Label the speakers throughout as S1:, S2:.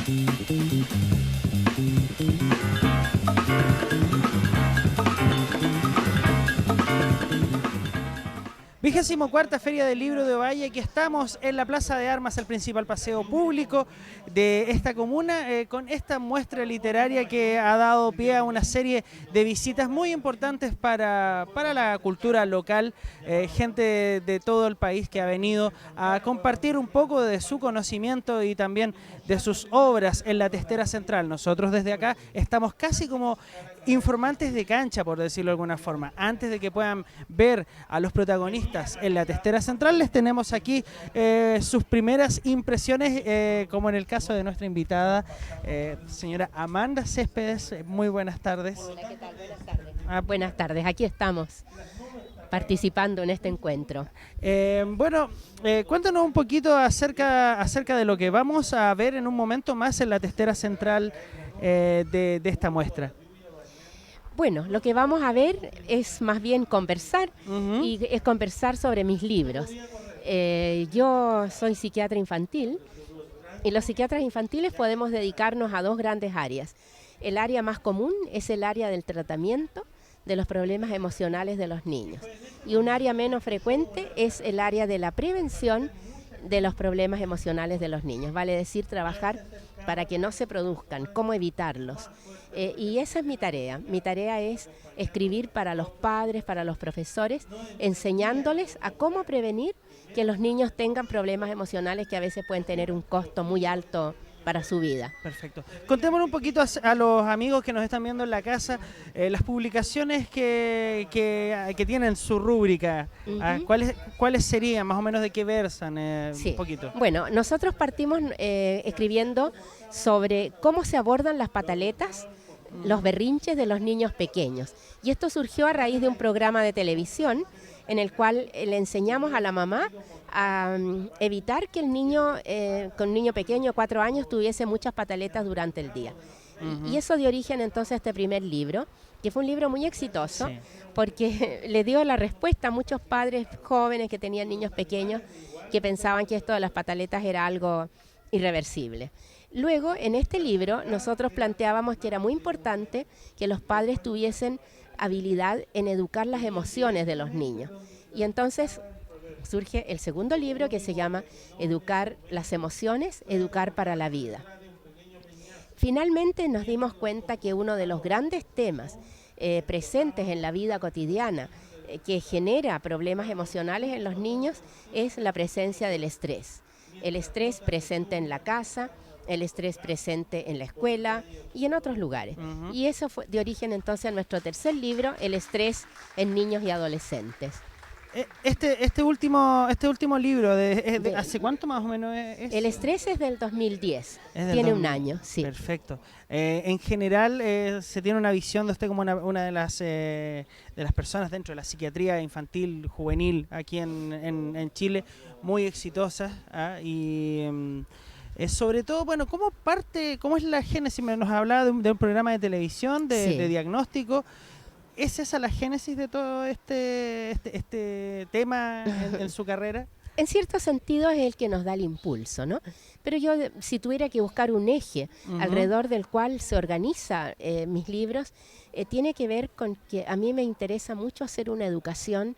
S1: 24ª Feria del Libro de Ovalle. Aquí estamos en la Plaza de Armas, el principal paseo público de esta comuna, con esta muestra literaria que ha dado pie a una serie de visitas muy importantes para la cultura local, gente de todo el país que ha venido a compartir un poco de su conocimiento y también de sus obras en la Testera Central. Nosotros desde acá estamos casi como informantes de cancha, por decirlo de alguna forma. Antes de que puedan ver a los protagonistas en la Testera Central, les tenemos aquí sus primeras impresiones, como en el caso de nuestra invitada, señora Amanda Céspedes. Muy buenas tardes.
S2: Hola, ¿qué tal? Buenas tardes. Buenas tardes, aquí estamos participando en este encuentro.
S1: Cuéntanos un poquito acerca de lo que vamos a ver en un momento más en la Testera Central de esta muestra.
S2: Bueno, lo que vamos a ver es más bien conversar, y es conversar sobre mis libros. Yo soy psiquiatra infantil y los psiquiatras infantiles podemos dedicarnos a dos grandes áreas. El área más común es el área del tratamiento de los problemas emocionales de los niños, y un área menos frecuente es el área de la prevención de los problemas emocionales de los niños, vale decir, trabajar para que no se produzcan, cómo evitarlos. Y esa es mi tarea. Mi tarea es escribir para los padres, para los profesores, enseñándoles a cómo prevenir que los niños tengan problemas emocionales que a veces pueden tener un costo muy alto para su vida.
S1: Perfecto. Contémonos un poquito a los amigos que nos están viendo en la casa, las publicaciones que tienen su rúbrica. ¿Cuáles serían? Más o menos de qué versan,
S2: sí.
S1: Un poquito.
S2: Bueno, nosotros partimos escribiendo sobre cómo se abordan las pataletas, los berrinches de los niños pequeños. Y esto surgió a raíz de un programa de televisión en el cual le enseñamos a la mamá a evitar que el niño, con un niño pequeño, 4 años, tuviese muchas pataletas durante el día. Y eso dio origen entonces a este primer libro, que fue un libro muy exitoso, sí, porque le dio la respuesta a muchos padres jóvenes que tenían niños pequeños que pensaban que esto de las pataletas era algo irreversible. Luego, en este libro, nosotros planteábamos que era muy importante que los padres tuviesen habilidad en educar las emociones de los niños. Y entonces surge el segundo libro, que se llama Educar las emociones, educar para la vida. Finalmente nos dimos cuenta que uno de los grandes temas presentes en la vida cotidiana que genera problemas emocionales en los niños es la presencia del estrés. El estrés presente en la casa, el estrés presente en la escuela y en otros lugares. Y eso fue de origen entonces a nuestro tercer libro, El estrés en niños y adolescentes.
S1: Este último libro, ¿hace cuánto más o menos es?
S2: El estrés es del 2010, tiene un año, sí.
S1: Perfecto. En general, se tiene una visión de usted como una de las personas dentro de la psiquiatría infantil, juvenil, aquí en Chile, muy exitosa, y sobre todo, bueno, ¿cómo es la génesis? Nos hablaba de un programa de televisión, de diagnóstico. ¿Es esa la génesis de todo este tema en su carrera?
S2: En cierto sentido es el que nos da el impulso, ¿no? Pero yo, si tuviera que buscar un eje alrededor del cual se organiza mis libros, tiene que ver con que a mí me interesa mucho hacer una educación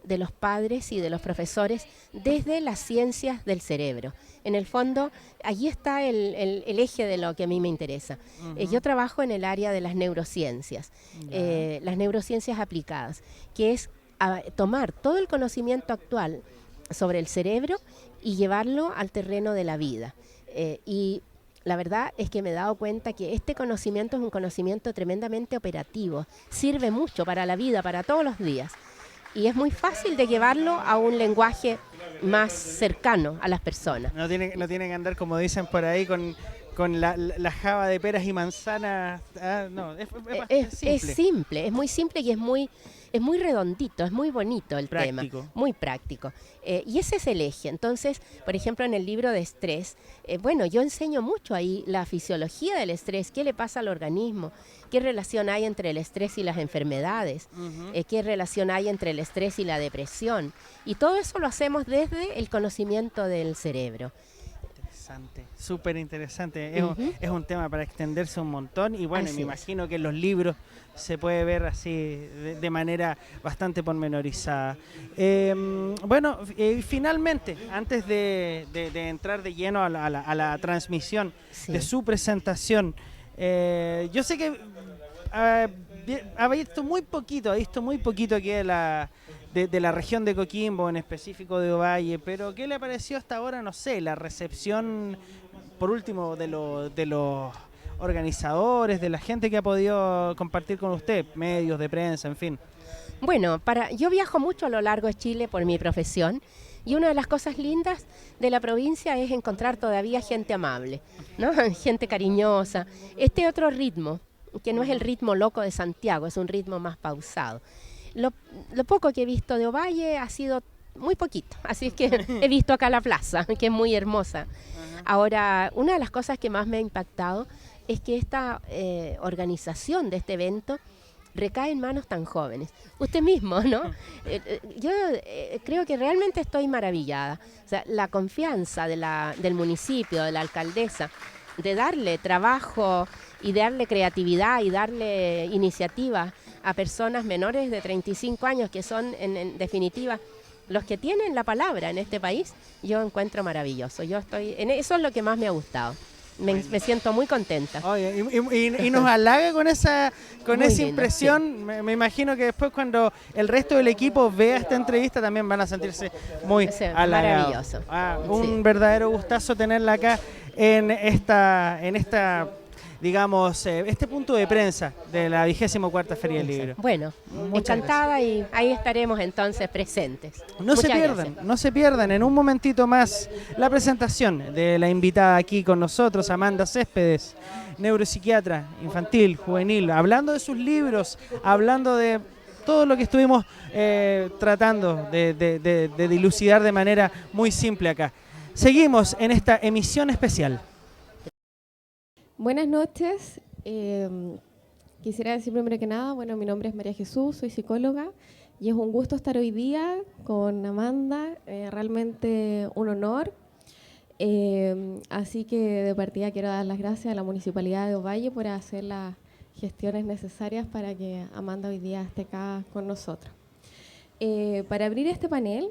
S2: de los padres y de los profesores desde las ciencias del cerebro. En el fondo, allí está el eje de lo que a mí me interesa. Yo trabajo en el área de las neurociencias, las neurociencias aplicadas, que es tomar todo el conocimiento actual sobre el cerebro y llevarlo al terreno de la vida. Y la verdad es que me he dado cuenta que este conocimiento es un conocimiento tremendamente operativo, sirve mucho para la vida, para todos los días. Y es muy fácil de llevarlo a un lenguaje más cercano a las personas.
S1: No tienen que andar, como dicen por ahí, con la java de peras y manzanas. No, es simple.
S2: Es simple, es muy simple y es muy redondito, es muy bonito el tema. Muy práctico. Y ese es el eje. Entonces, por ejemplo, en el libro de estrés, yo enseño mucho ahí la fisiología del estrés, qué le pasa al organismo, qué relación hay entre el estrés y las enfermedades, qué relación hay entre el estrés y la depresión. Y todo eso lo hacemos desde el conocimiento del cerebro.
S1: interesante, súper interesante. Es un tema para extenderse un montón y bueno, me imagino que en los libros se puede ver así de manera bastante pormenorizada. Bueno, finalmente, antes de entrar de lleno a la transmisión de su presentación, yo sé que ha visto muy poquito aquí de la región de Coquimbo, en específico de Ovalle, pero ¿qué le pareció hasta ahora, no sé, la recepción, por último, de los organizadores, de la gente que ha podido compartir con usted, medios de prensa, en fin?
S2: Bueno, yo viajo mucho a lo largo de Chile por mi profesión y una de las cosas lindas de la provincia es encontrar todavía gente amable, ¿no? Gente cariñosa. Este otro ritmo, que no es el ritmo loco de Santiago, es un ritmo más pausado. Lo poco que he visto de Ovalle ha sido muy poquito, así es que he visto acá la plaza, que es muy hermosa. Ahora, una de las cosas que más me ha impactado es que esta organización de este evento recae en manos tan jóvenes. Usted mismo, ¿no? Yo creo que realmente estoy maravillada. O sea, la confianza del municipio, de la alcaldesa, de darle trabajo y darle creatividad y darle iniciativa a personas menores de 35 años, que son en definitiva los que tienen la palabra en este país, yo encuentro maravilloso. Eso es lo que más me ha gustado. Me siento muy contenta.
S1: Oye, y nos halaga con esa
S2: lindo,
S1: impresión. Sí. Me imagino que después cuando el resto del equipo vea esta entrevista también van a sentirse muy halagados.
S2: Maravilloso.
S1: Un verdadero gustazo tenerla acá en esta digamos, este punto de prensa de la 24ª Feria del Libro.
S2: Bueno, encantada y ahí estaremos entonces presentes.
S1: No se pierdan en un momentito más la presentación de la invitada aquí con nosotros, Amanda Céspedes, neuropsiquiatra infantil, juvenil, hablando de sus libros, hablando de todo lo que estuvimos tratando de dilucidar de manera muy simple acá. Seguimos en esta emisión especial.
S3: Buenas noches. Quisiera decir primero que nada, bueno, mi nombre es María Jesús, soy psicóloga y es un gusto estar hoy día con Amanda, realmente un honor. Así que de partida quiero dar las gracias a la Municipalidad de Ovalle por hacer las gestiones necesarias para que Amanda hoy día esté acá con nosotros. Para abrir este panel,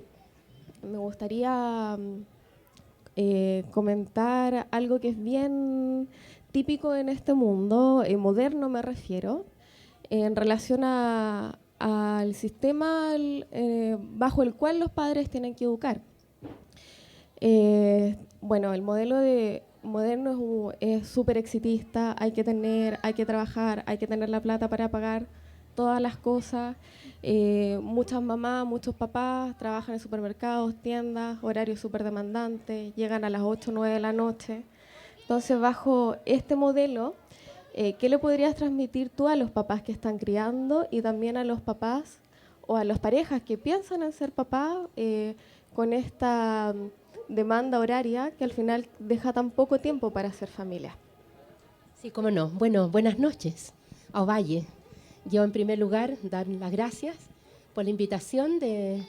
S3: me gustaría comentar algo que es bien típico en este mundo, moderno me refiero, en relación al sistema bajo el cual los padres tienen que educar. Bueno, el modelo moderno es súper exitista, hay que trabajar, hay que tener la plata para pagar todas las cosas. Muchas mamás, muchos papás trabajan en supermercados, tiendas, horarios súper demandantes, llegan a las 8 o 9 de la noche. Entonces, bajo este modelo, ¿qué le podrías transmitir tú a los papás que están criando y también a los papás o a las parejas que piensan en ser papás con esta demanda horaria que al final deja tan poco tiempo para hacer familia?
S2: Sí, cómo no. Bueno, buenas noches a Ovalle. Yo, en primer lugar, dar las gracias por la invitación de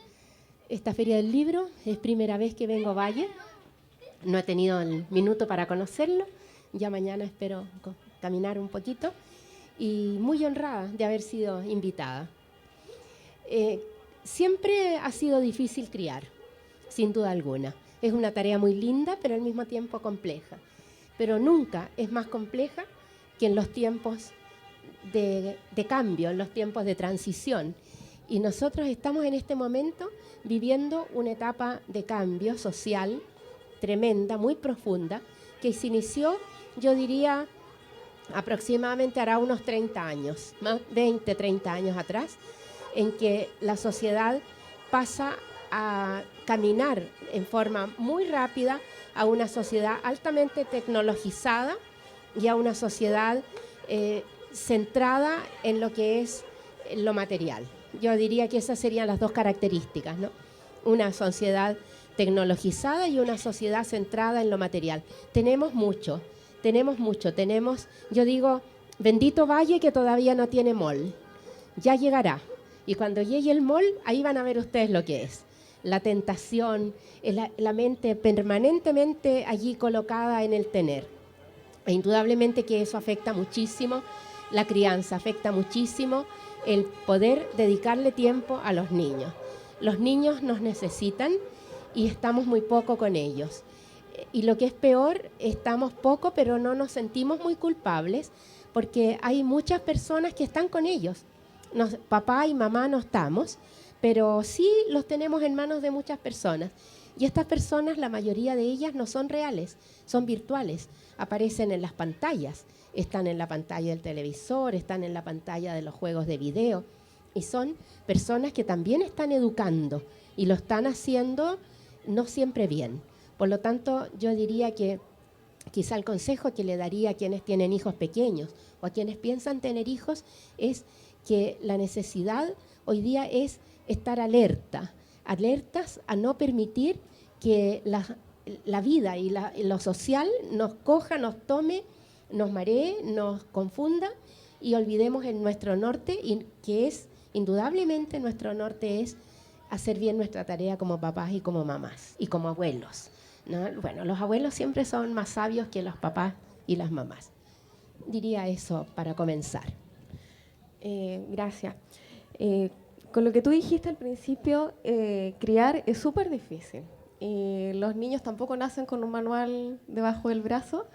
S2: esta Feria del Libro. Es primera vez que vengo a Ovalle. No he tenido el minuto para conocerlo. Ya mañana espero caminar un poquito. Y muy honrada de haber sido invitada. Siempre ha sido difícil criar, sin duda alguna. Es una tarea muy linda, pero al mismo tiempo compleja. Pero nunca es más compleja que en los tiempos de cambio, en los tiempos de transición. Y nosotros estamos en este momento viviendo una etapa de cambio social tremenda, muy profunda, que se inició, yo diría, aproximadamente hará unos 30 años, más 20, 30 años atrás, en que la sociedad pasa a caminar en forma muy rápida a una sociedad altamente tecnologizada y a una sociedad centrada en lo que es lo material. Yo diría que esas serían las dos características, ¿no? Una sociedad tecnologizada y una sociedad centrada en lo material. Tenemos mucho, yo digo, bendito Valle que todavía no tiene mall, ya llegará. Y cuando llegue el mall, ahí van a ver ustedes lo que es. la tentación, la mente permanentemente allí colocada en el tener. E indudablemente que eso afecta muchísimo la crianza, afecta muchísimo el poder dedicarle tiempo a los niños. Los niños nos necesitan y estamos muy poco con ellos. Y lo que es peor, estamos poco, pero no nos sentimos muy culpables porque hay muchas personas que están con ellos. Papá y mamá no estamos, pero sí los tenemos en manos de muchas personas. Y estas personas, la mayoría de ellas no son reales, son virtuales. Aparecen en las pantallas, están en la pantalla del televisor, están en la pantalla de los juegos de video. Y son personas que también están educando y lo están haciendo no siempre bien. Por lo tanto, yo diría que quizá el consejo que le daría a quienes tienen hijos pequeños o a quienes piensan tener hijos es que la necesidad hoy día es estar alertas a no permitir que la vida y lo social nos coja, nos tome, nos maree, nos confunda y olvidemos en nuestro norte, y que es indudablemente nuestro norte es hacer bien nuestra tarea como papás y como mamás y como abuelos, ¿no? Bueno, los abuelos siempre son más sabios que los papás y las mamás. Diría eso para comenzar.
S3: Gracias. Con lo que tú dijiste al principio, criar es súper difícil. Los niños tampoco nacen con un manual debajo del brazo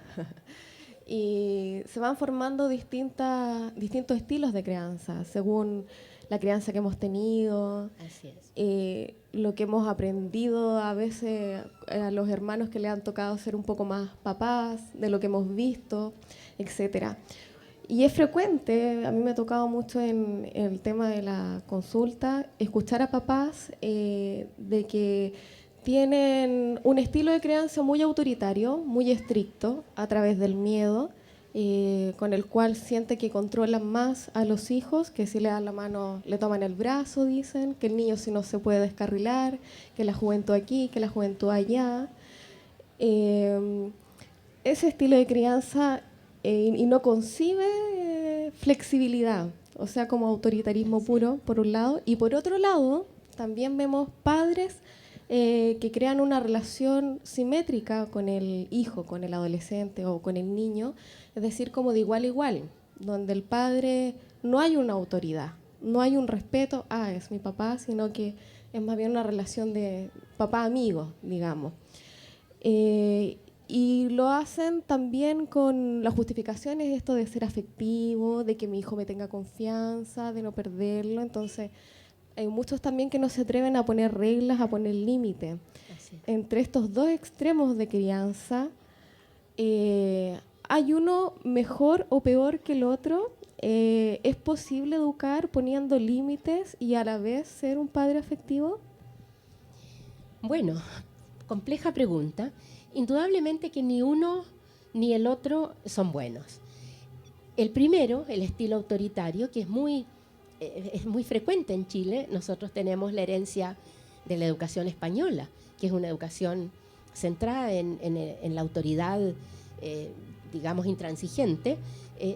S3: y se van formando distintos estilos de crianza según la crianza que hemos tenido.
S2: Así es.
S3: Lo que hemos aprendido a veces a los hermanos que le han tocado ser un poco más papás, de lo que hemos visto, etcétera. Y es frecuente, a mí me ha tocado mucho en el tema de la consulta, escuchar a papás de que tienen un estilo de crianza muy autoritario, muy estricto, a través del miedo, con el cual siente que controlan más a los hijos, que si le dan la mano le toman el brazo, dicen, que el niño si no se puede descarrilar, que la juventud aquí, que la juventud allá. Ese estilo de crianza y no concibe flexibilidad, o sea, como autoritarismo puro, por un lado, y por otro lado, también vemos padres que crean una relación simétrica con el hijo, con el adolescente o con el niño, es decir, como de igual a igual, donde el padre no hay una autoridad, no hay un respeto, es mi papá, sino que es más bien una relación de papá-amigo, digamos. Y lo hacen también con las justificaciones, esto de ser afectivo, de que mi hijo me tenga confianza, de no perderlo. Entonces, hay muchos también que no se atreven a poner reglas, a poner límites. Entre estos dos extremos de crianza, ¿hay uno mejor o peor que el otro? ¿Es posible educar poniendo límites y a la vez ser un padre afectivo?
S2: Bueno, compleja pregunta. Indudablemente que ni uno ni el otro son buenos. El primero, el estilo autoritario, que es muy frecuente en Chile. Nosotros tenemos la herencia de la educación española, que es una educación centrada en la autoridad, digamos, intransigente.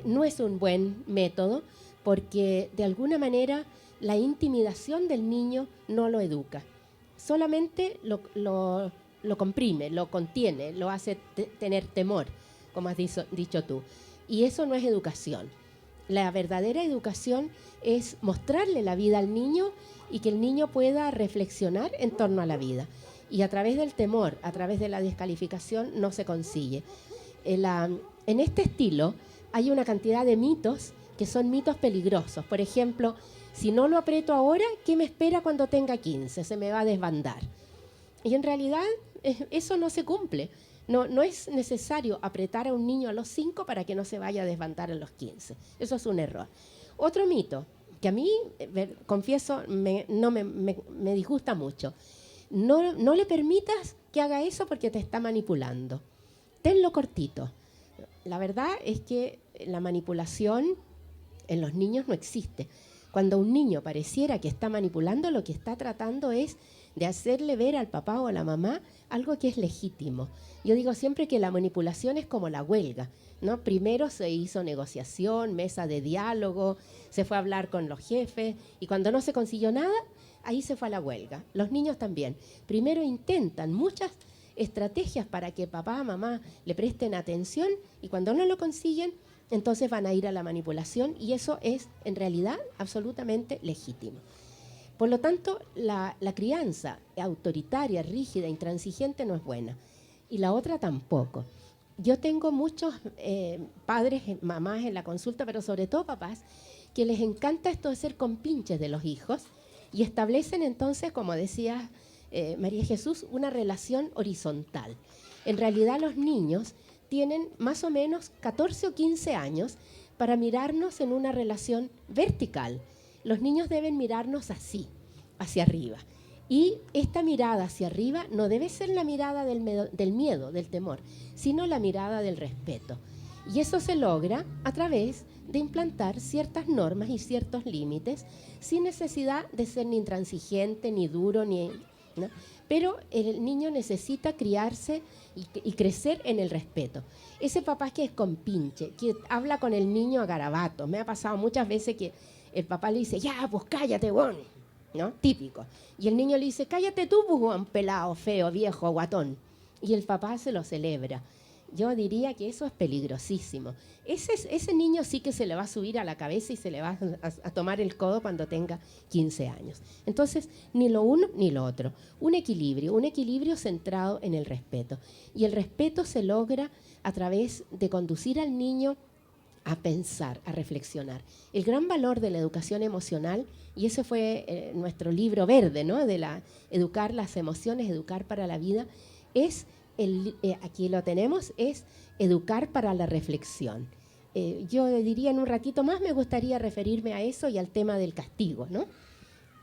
S2: No es un buen método porque, de alguna manera, la intimidación del niño no lo educa. Solamente lo comprime, lo contiene, lo hace tener temor, como has dicho tú. Y eso no es educación. La verdadera educación es mostrarle la vida al niño y que el niño pueda reflexionar en torno a la vida. Y a través del temor, a través de la descalificación, no se consigue. En este estilo hay una cantidad de mitos que son mitos peligrosos. Por ejemplo, si no lo aprieto ahora, ¿qué me espera cuando tenga 15? Se me va a desbandar. Y en realidad eso no se cumple. No es necesario apretar a un niño a los 5 para que no se vaya a desbandar a los 15. Eso es un error. Otro mito, que a mí, confieso, me disgusta mucho. No le permitas que haga eso porque te está manipulando. Tenlo cortito. La verdad es que la manipulación en los niños no existe. Cuando un niño pareciera que está manipulando, lo que está tratando es de hacerle ver al papá o a la mamá algo que es legítimo. Yo digo siempre que la manipulación es como la huelga, ¿no? Primero se hizo negociación, mesa de diálogo, se fue a hablar con los jefes y cuando no se consiguió nada, ahí se fue a la huelga. Los niños también. Primero intentan muchas estrategias para que papá, mamá le presten atención y cuando no lo consiguen, entonces van a ir a la manipulación y eso es en realidad absolutamente legítimo. Por lo tanto, la crianza autoritaria, rígida, intransigente no es buena y la otra tampoco. Yo tengo muchos padres, mamás en la consulta, pero sobre todo papás, que les encanta esto de ser compinches de los hijos y establecen entonces, como decía María Jesús, una relación horizontal. En realidad los niños tienen más o menos 14 o 15 años para mirarnos en una relación vertical. Los niños deben mirarnos así, hacia arriba. Y esta mirada hacia arriba no debe ser la mirada del miedo, del temor, sino la mirada del respeto. Y eso se logra a través de implantar ciertas normas y ciertos límites sin necesidad de ser ni intransigente, ni duro, ¿no? Pero el niño necesita criarse y crecer en el respeto. Ese papá que es compinche, que habla con el niño a garabatos. Me ha pasado muchas veces que el papá le dice, ya, pues cállate, bon, ¿no? Típico. Y el niño le dice, cállate tú, pues, bon, pelado, feo, viejo, guatón. Y el papá se lo celebra. Yo diría que eso es peligrosísimo. Ese niño sí que se le va a subir a la cabeza y se le va a tomar el codo cuando tenga 15 años. Entonces, ni lo uno ni lo otro. Un equilibrio centrado en el respeto. Y el respeto se logra a través de conducir al niño a pensar, a reflexionar. El gran valor de la educación emocional, y ese fue nuestro libro verde, ¿no? De educar las emociones, educar para la vida, es... aquí lo tenemos, es educar para la reflexión. Yo diría en un ratito más me gustaría referirme a eso y al tema del castigo, ¿no?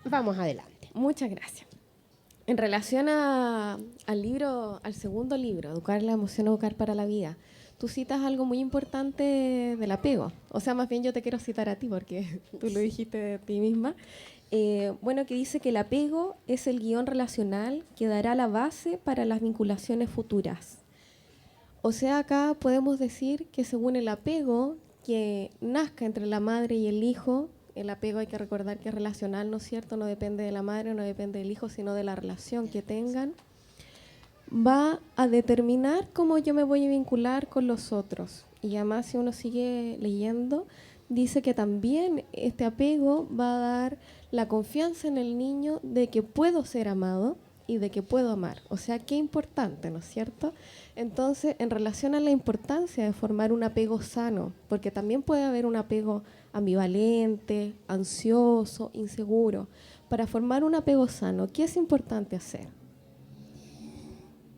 S2: Vamos adelante.
S3: Muchas gracias. En relación al segundo libro, Educar la emoción, educar para la vida, tú citas algo muy importante del apego. O sea, más bien yo te quiero citar a ti porque tú lo dijiste de ti misma. Bueno, que dice que el apego es el guión relacional que dará la base para las vinculaciones futuras. O sea, acá podemos decir que según el apego que nazca entre la madre y el hijo, el apego hay que recordar que es relacional, ¿no es cierto? No depende de la madre, no depende del hijo, sino de la relación que tengan, va a determinar cómo yo me voy a vincular con los otros. Y además, si uno sigue leyendo, dice que también este apego va a dar la confianza en el niño de que puedo ser amado y de que puedo amar. O sea, qué importante, ¿no es cierto? Entonces, en relación a la importancia de formar un apego sano, porque también puede haber un apego ambivalente, ansioso, inseguro. Para formar un apego sano, ¿qué es importante hacer?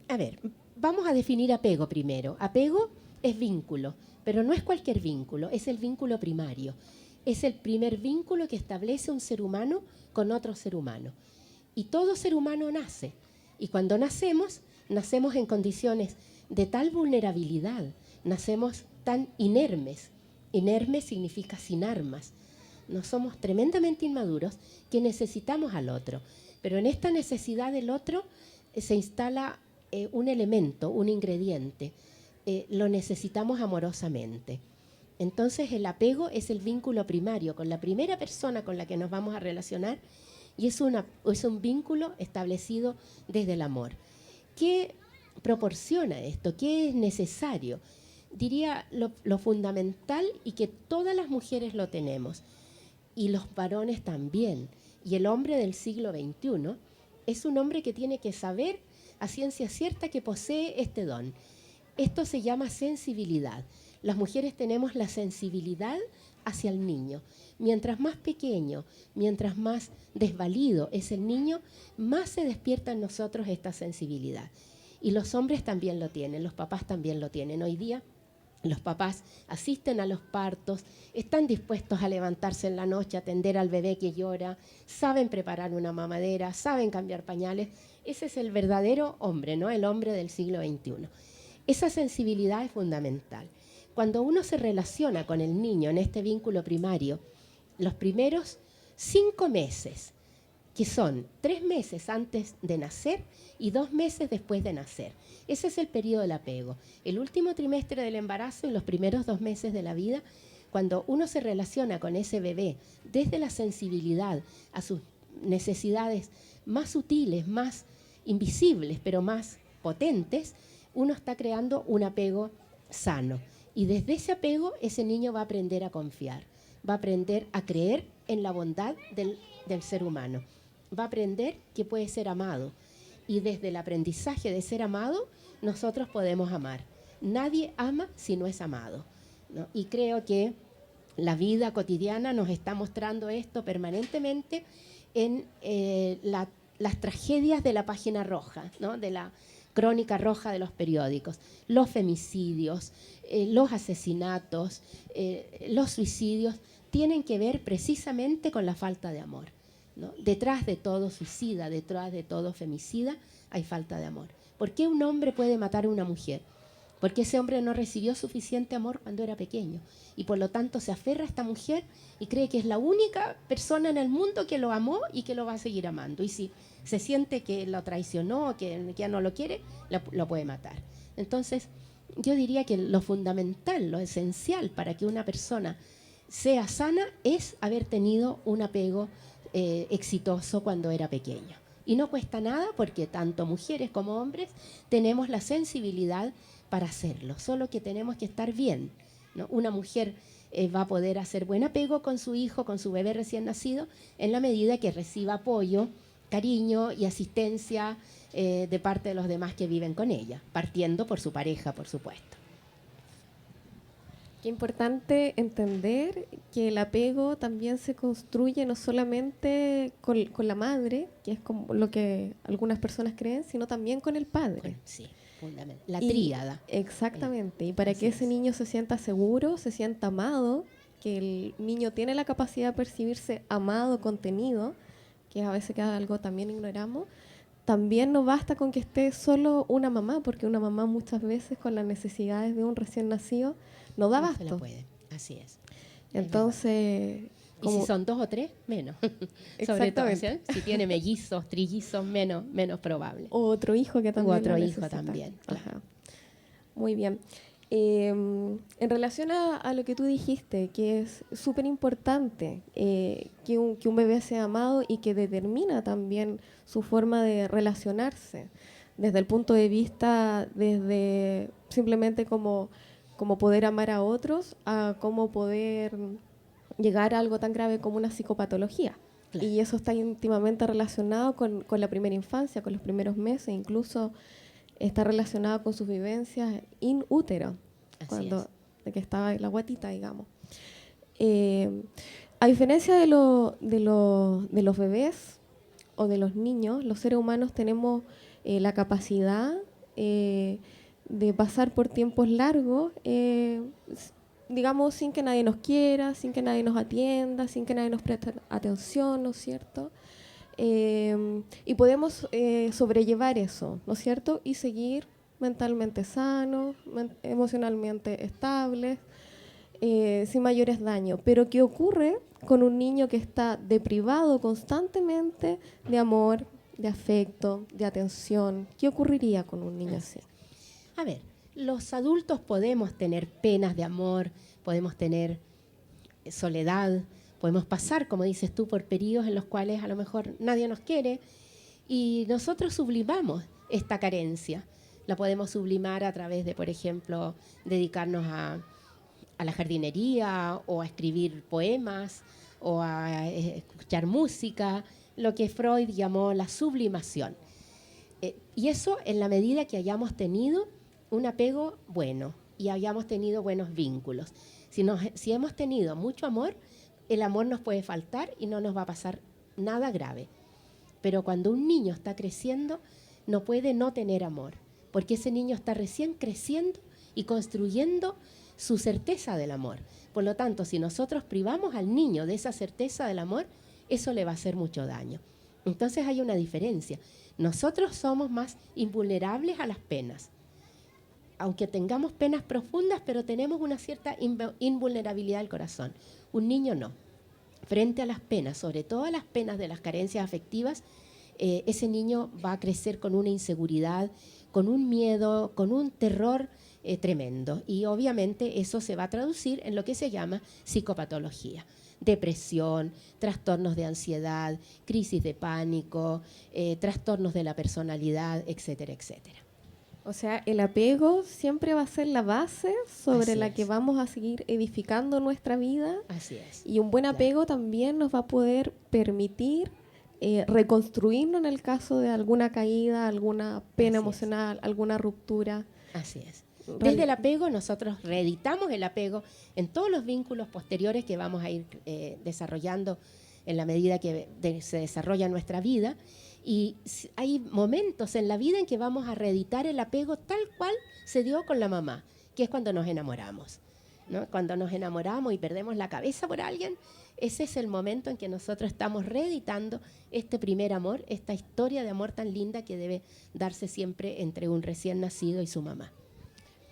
S2: A ver, vamos a definir apego primero. Apego es vínculo, pero no es cualquier vínculo, es el vínculo primario. Es el primer vínculo que establece un ser humano con otro ser humano. Y todo ser humano nace. Y cuando nacemos, nacemos en condiciones de tal vulnerabilidad, nacemos tan inermes. Inermes significa sin armas. No somos tremendamente inmaduros que necesitamos al otro. Pero en esta necesidad del otro se instala un elemento, un ingrediente. Lo necesitamos amorosamente. Entonces el apego es el vínculo primario con la primera persona con la que nos vamos a relacionar y es un vínculo establecido desde el amor. ¿Qué proporciona esto? ¿Qué es necesario? Diría lo fundamental y que todas las mujeres lo tenemos y los varones también. Y el hombre del siglo XXI es un hombre que tiene que saber a ciencia cierta que posee este don. Esto se llama sensibilidad. Las mujeres tenemos la sensibilidad hacia el niño. Mientras más pequeño, mientras más desvalido es el niño, más se despierta en nosotros esta sensibilidad. Y los hombres también lo tienen, los papás también lo tienen. Hoy día los papás asisten a los partos, están dispuestos a levantarse en la noche, a atender al bebé que llora, saben preparar una mamadera, saben cambiar pañales. Ese es el verdadero hombre, ¿no? El hombre del siglo XXI. Esa sensibilidad es fundamental. Cuando uno se relaciona con el niño en este vínculo primario, los primeros 5 meses, que son 3 meses antes de nacer y 2 meses después de nacer. Ese es el periodo del apego. El último trimestre del embarazo y los primeros 2 meses de la vida, cuando uno se relaciona con ese bebé desde la sensibilidad a sus necesidades más sutiles, más invisibles, pero más potentes, uno está creando un apego sano. Y desde ese apego, ese niño va a aprender a confiar, va a aprender a creer en la bondad del ser humano, va a aprender que puede ser amado. Y desde el aprendizaje de ser amado, nosotros podemos amar. Nadie ama si no es amado, ¿no? Y creo que la vida cotidiana nos está mostrando esto permanentemente en las tragedias de la página roja, ¿no? De la crónica roja de los periódicos, los femicidios, los asesinatos, los suicidios, tienen que ver precisamente con la falta de amor, ¿no? Detrás de todo suicida, detrás de todo femicida, hay falta de amor. ¿Por qué un hombre puede matar a una mujer? Porque ese hombre no recibió suficiente amor cuando era pequeño y por lo tanto se aferra a esta mujer y cree que es la única persona en el mundo que lo amó y que lo va a seguir amando. Y si se siente que lo traicionó, que ya no lo quiere, lo puede matar. Entonces, yo diría que lo fundamental, lo esencial para que una persona sea sana es haber tenido un apego exitoso cuando era pequeño. Y no cuesta nada porque tanto mujeres como hombres tenemos la sensibilidad para hacerlo, solo que tenemos que estar bien, ¿no? Una mujer va a poder hacer buen apego con su hijo, con su bebé recién nacido, en la medida que reciba apoyo, cariño y asistencia de parte de los demás que viven con ella, partiendo por su pareja, por supuesto.
S3: Qué importante entender que el apego también se construye no solamente con la madre, que es como lo que algunas personas creen, sino también con el padre.
S2: Sí, fundamental. La tríada.
S3: Exactamente. Y para
S2: Así
S3: que ese
S2: es.
S3: niño se sienta seguro, se sienta amado, que el niño tiene la capacidad de percibirse amado, contenido, que a veces que algo también ignoramos, también no basta con que esté solo una mamá, porque una mamá muchas veces con las necesidades de un recién nacido no da
S2: No se
S3: abasto.
S2: la puede. Así es.
S3: Entonces,
S2: Y si son 2 o 3, menos. Sobre todo, ¿sí? Si tiene mellizos, trillizos, menos probable.
S3: o otro hijo que también
S2: otro
S3: lo
S2: hijo
S3: necesita.
S2: también, claro.
S3: Ajá. Muy bien. En relación a lo que tú dijiste, que es súper importante que un bebé sea amado y que determina también su forma de relacionarse, desde el punto de vista, desde simplemente como poder amar a otros, a cómo poder llegar a algo tan grave como una psicopatología.
S2: Claro.
S3: Y eso está íntimamente relacionado con la primera infancia, con los primeros meses, incluso está relacionado con sus vivencias in útero, de que estaba la guatita, digamos. A diferencia de los bebés o de los niños, los seres humanos tenemos la capacidad de pasar por tiempos largos, digamos, sin que nadie nos quiera, sin que nadie nos atienda, sin que nadie nos preste atención, ¿no es cierto? Y podemos sobrellevar eso, ¿no es cierto? Y seguir mentalmente sanos, emocionalmente estables, sin mayores daños. Pero ¿qué ocurre con un niño que está deprivado constantemente de amor, de afecto, de atención? ¿Qué ocurriría con un niño así?
S2: A ver, los adultos podemos tener penas de amor, podemos tener soledad, podemos pasar, como dices tú, por periodos en los cuales a lo mejor nadie nos quiere y nosotros sublimamos esta carencia. La podemos sublimar a través de, por ejemplo, dedicarnos a la jardinería o a escribir poemas o a escuchar música, lo que Freud llamó la sublimación. Y eso en la medida que hayamos tenido un apego bueno y hayamos tenido buenos vínculos. Si hemos tenido mucho amor, el amor nos puede faltar y no nos va a pasar nada grave. Pero cuando un niño está creciendo, no puede no tener amor, porque ese niño está recién creciendo y construyendo su certeza del amor. Por lo tanto, si nosotros privamos al niño de esa certeza del amor, eso le va a hacer mucho daño. Entonces hay una diferencia. Nosotros somos más invulnerables a las penas. Aunque tengamos penas profundas, pero tenemos una cierta invulnerabilidad del corazón. Un niño no. Frente a las penas, sobre todo a las penas de las carencias afectivas, ese niño va a crecer con una inseguridad, con un miedo, con un terror tremendo. Y obviamente eso se va a traducir en lo que se llama psicopatología. Depresión, trastornos de ansiedad, crisis de pánico, trastornos de la personalidad, etcétera, etcétera.
S3: O sea, el apego siempre va a ser la base sobre
S2: Así
S3: la
S2: es.
S3: que vamos a seguir edificando nuestra vida.
S2: Así es.
S3: Y un buen apego también nos va a poder permitir reconstruirnos en el caso de alguna caída, alguna pena emocional, alguna ruptura.
S2: Así es. Desde el apego nosotros reeditamos el apego en todos los vínculos posteriores que vamos a ir desarrollando en la medida que se desarrolla nuestra vida. Y hay momentos en la vida en que vamos a reeditar el apego tal cual se dio con la mamá, que es cuando nos enamoramos, ¿no? Cuando nos enamoramos y perdemos la cabeza por alguien, ese es el momento en que nosotros estamos reeditando este primer amor, esta historia de amor tan linda que debe darse siempre entre un recién nacido y su mamá.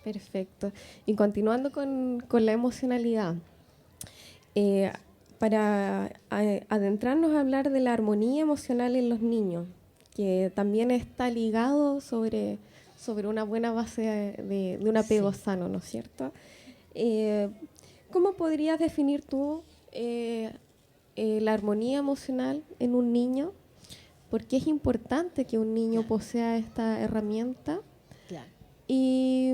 S3: Perfecto. Y continuando con la emocionalidad, para adentrarnos a hablar de la armonía emocional en los niños, que también está ligado sobre una buena base de un apego sano, ¿no es cierto? ¿Cómo podrías definir tú la armonía emocional en un niño? ¿Por qué es importante que un niño posea esta herramienta?
S2: Claro.
S3: Y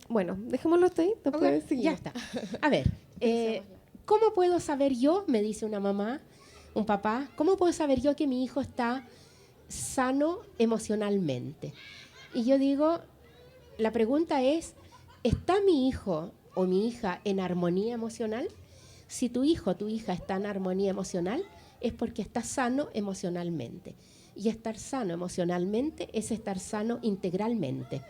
S3: bueno, dejémoslo hasta ahí, después seguimos.
S2: Ya está. A ver, ¿cómo puedo saber yo, me dice una mamá, un papá, cómo puedo saber yo que mi hijo está sano emocionalmente? Y yo digo, la pregunta es, ¿está mi hijo o mi hija en armonía emocional? Si tu hijo o tu hija está en armonía emocional, es porque está sano emocionalmente. Y estar sano emocionalmente es estar sano integralmente.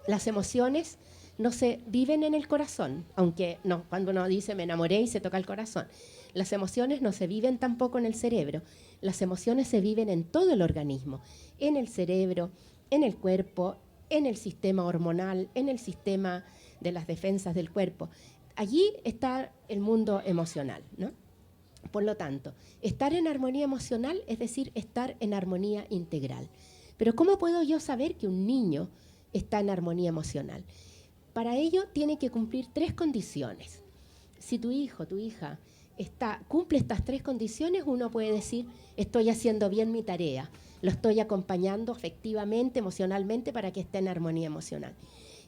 S2: Las emociones no se viven en el corazón, aunque no, cuando uno dice me enamoré y se toca el corazón. Las emociones no se viven tampoco en el cerebro. Las emociones se viven en todo el organismo, en el cerebro, en el cuerpo, en el sistema hormonal, en el sistema de las defensas del cuerpo. Allí está el mundo emocional, ¿no? Por lo tanto, estar en armonía emocional es decir, estar en armonía integral. Pero ¿cómo puedo yo saber que un niño está en armonía emocional? Para ello tiene que cumplir 3 condiciones. Si tu hijo, tu hija cumple estas 3 condiciones, uno puede decir, estoy haciendo bien mi tarea, lo estoy acompañando afectivamente, emocionalmente, para que esté en armonía emocional.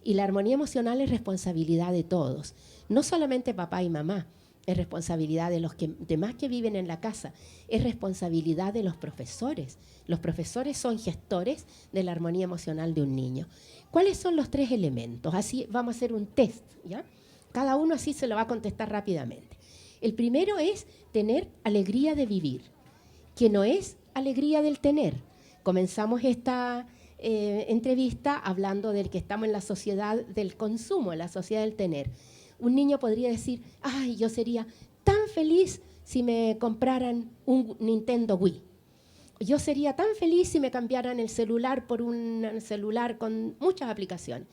S2: Y la armonía emocional es responsabilidad de todos, no solamente papá y mamá, es responsabilidad de los demás que viven en la casa, es responsabilidad de los profesores. Los profesores son gestores de la armonía emocional de un niño. ¿Cuáles son los 3 elementos? Así vamos a hacer un test, ¿ya? Cada uno así se lo va a contestar rápidamente. El primero es tener alegría de vivir, que no es alegría del tener. Comenzamos esta entrevista hablando del que estamos en la sociedad del consumo, en la sociedad del tener. Un niño podría decir, ay, yo sería tan feliz si me compraran un Nintendo Wii. Yo sería tan feliz si me cambiaran el celular por un celular con muchas aplicaciones.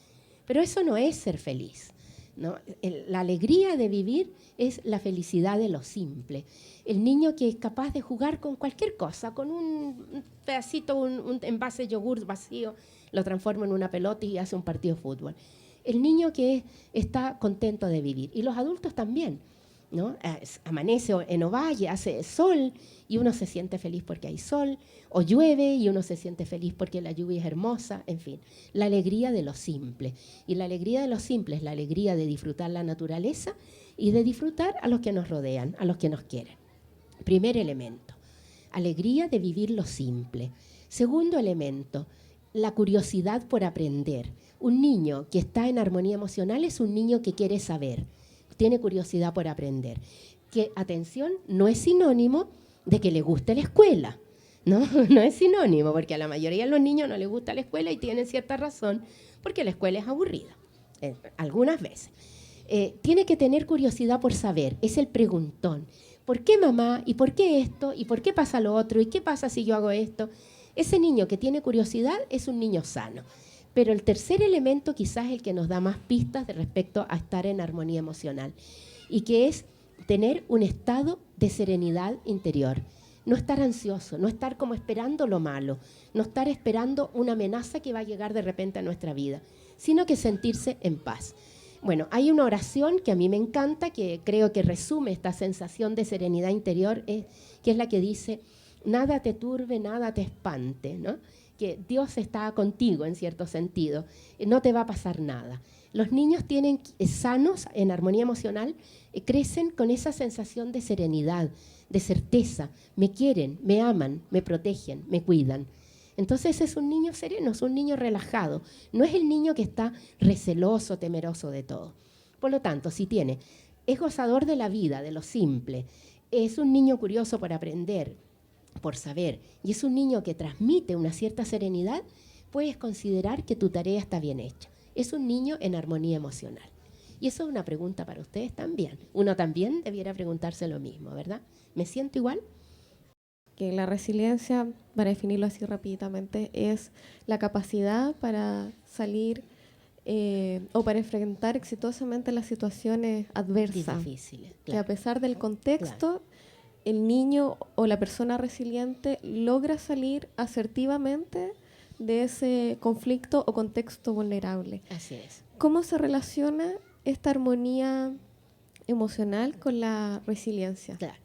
S2: Pero eso no es ser feliz, ¿no? La alegría de vivir es la felicidad de lo simple. El niño que es capaz de jugar con cualquier cosa, con un pedacito, un envase de yogur vacío, lo transforma en una pelota y hace un partido de fútbol. El niño que está contento de vivir. Y los adultos también, ¿no? Amanece en Ovalle, hace sol y uno se siente feliz porque hay sol, o llueve y uno se siente feliz porque la lluvia es hermosa, en fin, la alegría de lo simple. Y la alegría de lo simple es la alegría de disfrutar la naturaleza y de disfrutar a los que nos rodean, a los que nos quieren. Primer elemento, alegría de vivir lo simple. Segundo elemento, la curiosidad por aprender. Un niño que está en armonía emocional es un niño que quiere saber, tiene curiosidad por aprender. Que, atención, no es sinónimo de que le guste la escuela, ¿no? No es sinónimo, porque a la mayoría de los niños no les gusta la escuela y tienen cierta razón, porque la escuela es aburrida, algunas veces. Tiene que tener curiosidad por saber, es el preguntón. ¿Por qué mamá? ¿Y por qué esto? ¿Y por qué pasa lo otro? ¿Y qué pasa si yo hago esto? Ese niño que tiene curiosidad es un niño sano. Pero el tercer elemento quizás es el que nos da más pistas de respecto a estar en armonía emocional, y que es tener un estado de serenidad interior. No estar ansioso, no estar como esperando lo malo, no estar esperando una amenaza que va a llegar de repente a nuestra vida, sino que sentirse en paz. Bueno, hay una oración que a mí me encanta, que creo que resume esta sensación de serenidad interior, que es la que dice: nada te turbe, nada te espante, ¿no? Que Dios está contigo en cierto sentido, no te va a pasar nada. Los niños tienen sanos, en armonía emocional, crecen con esa sensación de serenidad, de certeza. Me quieren, me aman, me protegen, me cuidan. Entonces es un niño sereno, es un niño relajado. No es el niño que está receloso, temeroso de todo. Por lo tanto, si es gozador de la vida, de lo simple, es un niño curioso por aprender, por saber, y es un niño que transmite una cierta serenidad, puedes considerar que tu tarea está bien hecha. Es un niño en armonía emocional. Y eso es una pregunta para ustedes también. Uno también debiera preguntarse lo mismo, ¿verdad? ¿Me siento igual?
S3: Que la resiliencia, para definirlo así rápidamente, es la capacidad para salir o para enfrentar exitosamente las situaciones adversas.
S2: Difíciles, claro.
S3: Que a pesar del contexto,
S2: Claro.
S3: el niño o la persona resiliente logra salir asertivamente de ese conflicto o contexto vulnerable.
S2: Así es.
S3: ¿Cómo se relaciona esta armonía emocional con la resiliencia?
S2: Claro.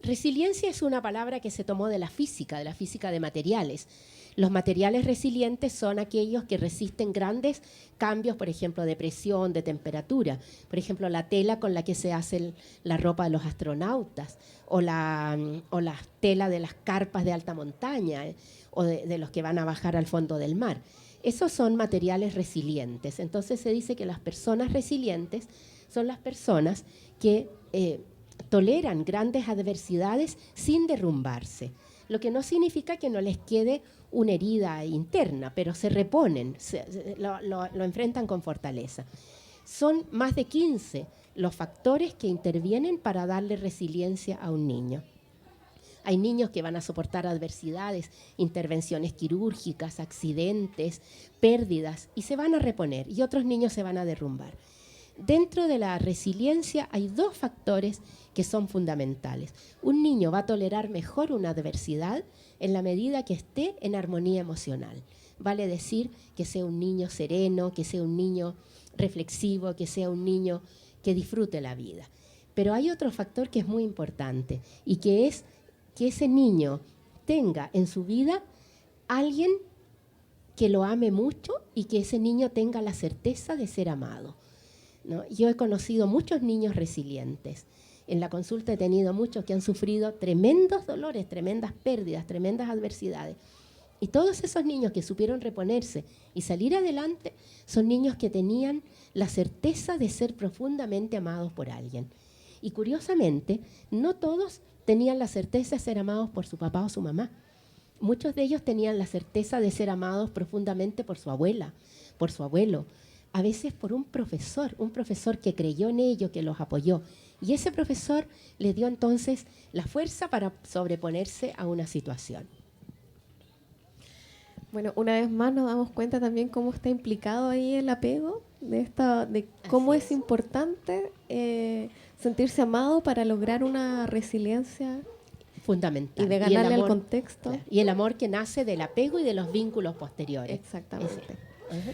S2: Resiliencia es una palabra que se tomó de la física de materiales. Los materiales resilientes son aquellos que resisten grandes cambios, por ejemplo, de presión, de temperatura. Por ejemplo, la tela con la que se hace la ropa de los astronautas, o la tela de las carpas de alta montaña, o de los que van a bajar al fondo del mar. Esos son materiales resilientes. Entonces se dice que las personas resilientes son las personas que toleran grandes adversidades sin derrumbarse, lo que no significa que no les quede una herida interna, pero se reponen, lo enfrentan con fortaleza. Son más de 15 los factores que intervienen para darle resiliencia a un niño. Hay niños que van a soportar adversidades, intervenciones quirúrgicas, accidentes, pérdidas, y se van a reponer, y otros niños se van a derrumbar. Dentro de la resiliencia hay dos factores que son fundamentales. Un niño va a tolerar mejor una adversidad en la medida que esté en armonía emocional. Vale decir que sea un niño sereno, que sea un niño reflexivo, que sea un niño que disfrute la vida. Pero hay otro factor que es muy importante, y que es que ese niño tenga en su vida alguien que lo ame mucho y que ese niño tenga la certeza de ser amado, ¿no? Yo he conocido muchos niños resilientes. En la consulta he tenido muchos que han sufrido tremendos dolores, tremendas pérdidas, tremendas adversidades. Y todos esos niños que supieron reponerse y salir adelante son niños que tenían la certeza de ser profundamente amados por alguien. Y curiosamente, no todos tenían la certeza de ser amados por su papá o su mamá. Muchos de ellos tenían la certeza de ser amados profundamente por su abuela, por su abuelo, a veces por un profesor que creyó en ellos, que los apoyó. Y ese profesor les dio entonces la fuerza para sobreponerse a una situación.
S3: Bueno, una vez más nos damos cuenta también cómo está implicado ahí el apego, de cómo es importante sentirse amado para lograr una resiliencia
S2: fundamental.
S3: Y de ganarle al contexto.
S2: Claro, y el amor que nace del apego y de los vínculos posteriores.
S3: Exactamente.
S2: Uh-huh.